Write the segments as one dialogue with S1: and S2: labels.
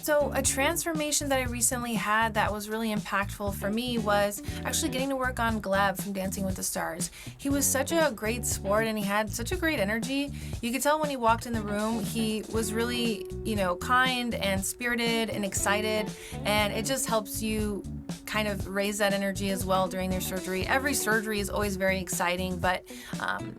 S1: So a transformation that I recently had that was really impactful for me was actually getting to work on Gleb from Dancing with the Stars. He was such a great sport and he had such a great energy. You could tell when he walked in the room, he was really, kind and spirited and excited, and it just helps you kind of raise that energy as well during their surgery. Every surgery is always very exciting, but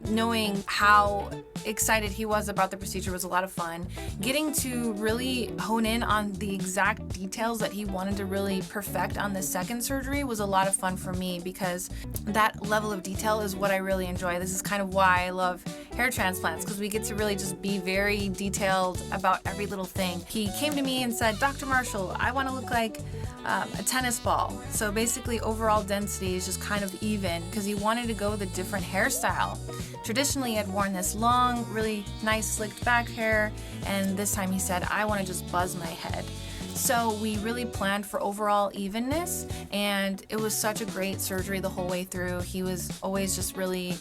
S1: knowing how excited he was about the procedure was a lot of fun. Getting to really hone in on the exact details that he wanted to really perfect on the second surgery was a lot of fun for me, because that level of detail is what I really enjoy. This is kind of why I love hair transplants, because we get to really just be very detailed about every little thing. He came to me and said, "Dr. Marshall, I want to look like a tennis ball." So basically overall density is just kind of even, because he wanted to go with a different hairstyle. Traditionally, he had worn this long, really nice slicked back hair, and this time he said, "I want to just buzz my head." So we really planned for overall evenness, and it was such a great surgery the whole way through. He was always just really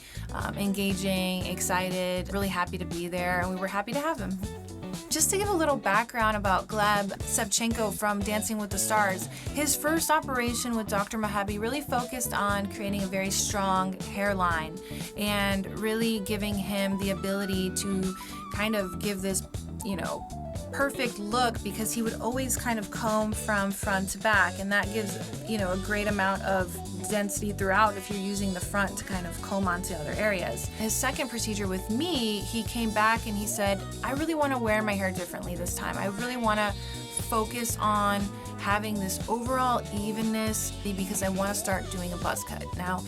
S1: engaging, excited, really happy to be there, and we were happy to have him. Just to give a little background about Gleb Savchenko from Dancing with the Stars, his first operation with Dr. Mohebi really focused on creating a very strong hairline and really giving him the ability to kind of give this, perfect look, because he would always kind of comb from front to back, and that gives, a great amount of density throughout if you're using the front to kind of comb onto other areas. His second procedure with me, he came back and he said, "I really want to wear my hair differently this time. I really want to focus on having this overall evenness because I want to start doing a buzz cut." Now,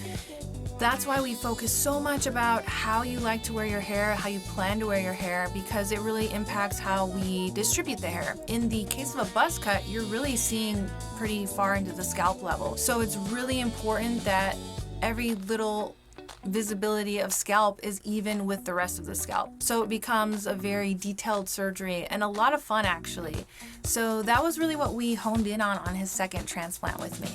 S1: that's why we focus so much about how you like to wear your hair, how you plan to wear your hair, because it really impacts how we distribute the hair. In the case of a buzz cut, you're really seeing pretty far into the scalp level. So it's really important that every little visibility of scalp is even with the rest of the scalp. So it becomes a very detailed surgery and a lot of fun, actually. So that was really what we honed in on his second transplant with me.